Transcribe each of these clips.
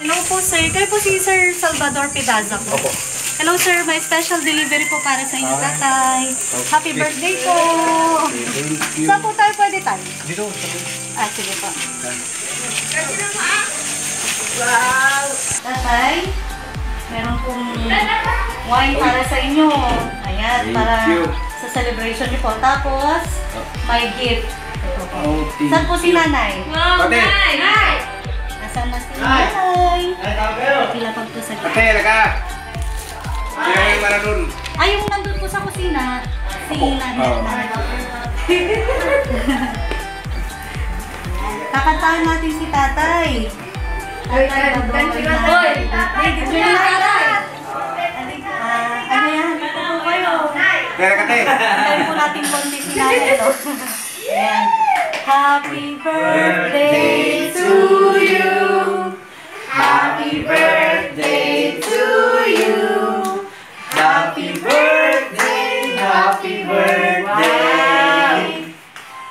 Hello po sir, kayo po si Sir Salvador Pedaza po. Opo. Hello sir, may special delivery po para sa inyo tatay. Happy birthday po! Saan po tayo pwede tayo? Dito. Sige po. Wow! Tatay, meron pong wine para sa inyo. Ayan, para sa celebration niyo po. Tapos, may gift. Ito po. Saan po si nanay? Wow, Nay! Nasaan na si nanay? Kilapag po sa gift. Ate, laka! Kaya yung maradun. Ay, yung nandun po sa kusina. Si nanay. Kakantahan natin si tatay. Tatay, Hoy! Tatay! dito na tatay. Ano yan? Dito po kayo. Kaya kate. Antayin po natin konti si nanay. Ayan. Happy birthday to you. Happy birthday to you. Happy birthday, happy birthday,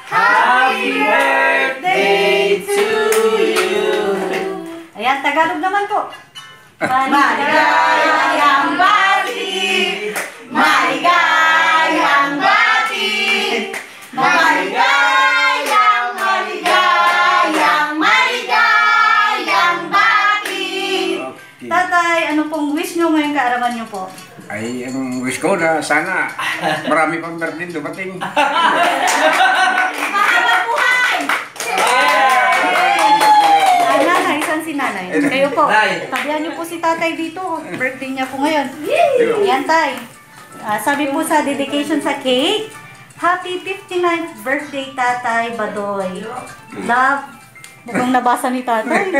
happy birthday to you. Ayan, Tagalog naman po. Maligayang bati, maligayang bati, maligayang, maligayang, maligayang bati. Tatay, ano pong wish nyo ngayong kaarawan nyo po? Ay, ang wish ko na sana marami pang birthday dumating. Mahabang buhay! Nanay, saan si nanay? Kayo po. Tabihan nyo po si tatay dito. Birthday niya po ngayon. Ayan, tay. Sabi po sa dedication sa cake, Happy 59th birthday, Tatay Badoy. Love. Mukhang nabasa ni tatay.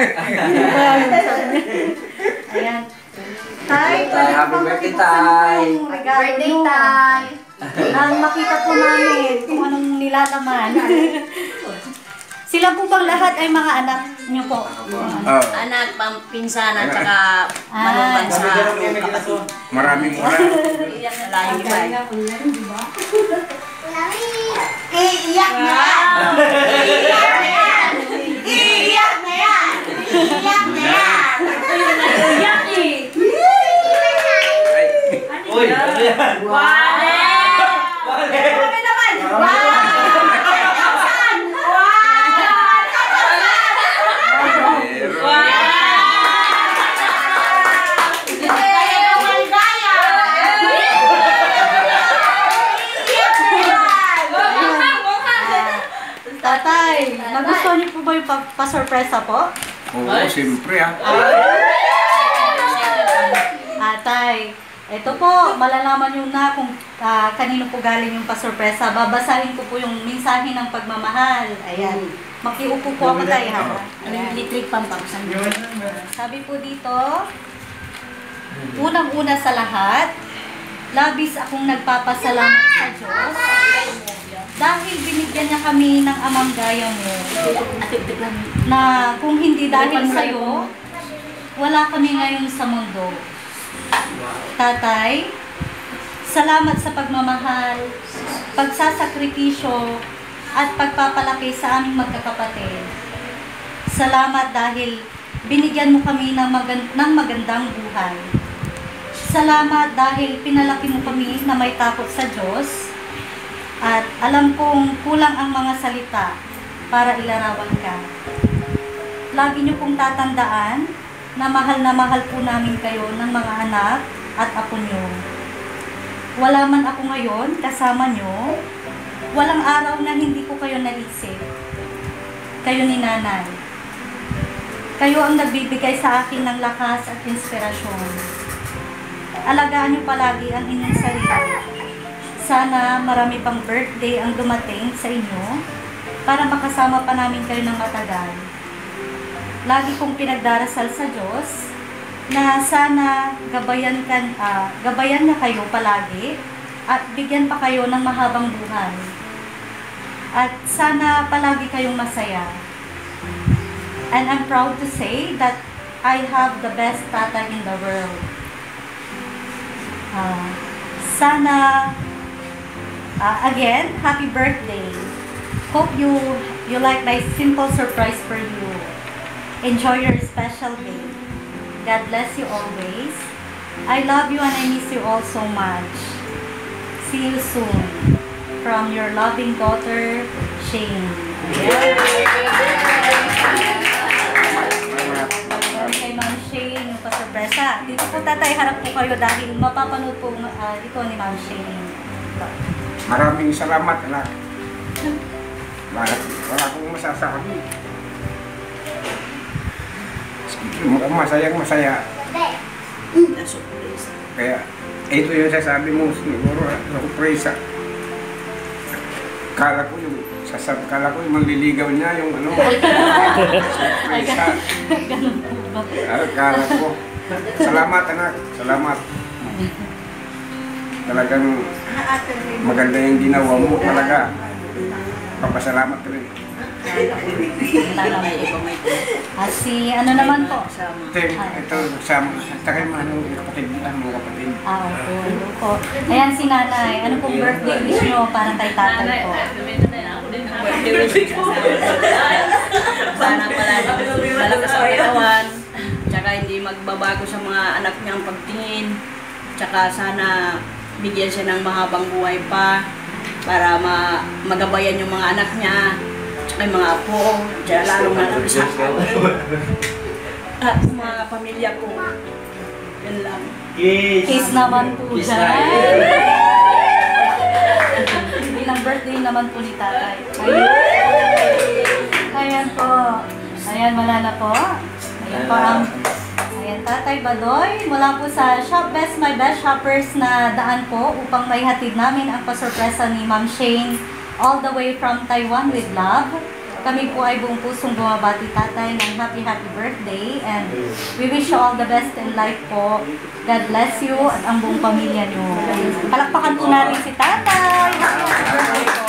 Ayan. Tay, Happy birthday, Tay. Birthday, Tay. Nang makita po namin kung anong nilalaman. Sila po bang lahat ay mga anak niyo po? Anak, pinsanan, tsaka manuban sa kapatid. Maraming mura. Lahing iba. Iiyak na yan! Iiyak na yan! Iiyak na yan! Iiyak na yan! Iyak eh! Uy, ano yan? Wale! Grabe naman! Wow! Tatay, nagustuhan niyo po ba yung pa-surpresa po? Oo, siyempre ha. Tay, ito po, malalaman nyo na kung kanino po galing yung pa-surpresa. Babasahin ko po yung mensahe ng pagmamahal. Ayan. Makiupo po ako tayo ha. Litrik pampaksan. Sabi po dito, unang-una sa lahat, labis akong nagpapasalamat sa Diyos dahil binigyan niya kami ng amang gaya mo na kung hindi dahil sa'yo, wala kami ngayon sa mundo. Tatay, salamat sa pagmamahal, pagsasakripisyo, at pagpapalaki sa aming magkakapatid. Salamat dahil binigyan mo kami ng magandang buhay. Salamat dahil pinalaki mo kami na may takot sa Diyos at alam kong kulang ang mga salita para ilarawan ka. Lagi niyo pong tatandaan na mahal po namin kayo ng mga anak at apo niyo. Wala man ako ngayon kasama niyo, walang araw na hindi ko kayo naisip. Kayo ni nanay. Kayo ang nagbibigay sa akin ng lakas at inspirasyon. Alagaan niyo palagi ang inyong sarili. Sana marami pang birthday ang dumating sa inyo para makasama pa namin kayo ng matagal. Lagi kong pinagdarasal sa Diyos na sana gabayan niya kayo palagi at bigyan pa kayo ng mahabang buhay. At sana palagi kayong masaya. And I'm proud to say that I have the best tatay in the world. Again, happy birthday. Hope you like my simple surprise for you. Enjoy your special day. God bless you always. I love you and I miss you all so much. See you soon. From your loving daughter, Shane. Ayan. Kay Ma'am Shane, yung pasurpresa. Dito po tatay, harap po kayo dahil mapapanood po ito ni Ma'am Shane. Maraming salamat, anak. Wala akong masasabi. Masayang masaya. Kaya, ito yung sasabi mo, siguro, surprise. Kala ko yung manliligaw niya, yung ano, surprise. Ganun po ba? Kala ko. Salamat, anak. Salamat. Talagang maganda yung ginawa mo talaga. Papasalamat rin. Si ano naman po? Ito, saka yung mga kapatid. Opo. Ayan si nanay. Ano pong birthday wish nyo para kay tatay po? Sana palagi malakas ang katawan, tsaka hindi magbabago sa mga anak niyang pagtingin, tsaka sana bigyan siya ng mahabang buhay pa para magabayan yung mga anak niya, tsaka yung mga apo, tsaka lalong sa at sa mga pamilya ko. Yan lang. Case naman po dyan. Bilang birthday naman po ni tatay. Ayan po. Ayan, wala na po. Ayan po ang ayan, Tatay Badoy. Mula po sa Shop Best My Best Shoppers na daan po upang may hatid namin ang pasurpresa ni Ma'am Shane all the way from Taiwan with love. Kami po ay buong pusong bumabati tatay ng happy birthday and we wish you all the best in life po. God bless you at ang buong pamilya nyo. Palakpakan po natin si tatay. Happy birthday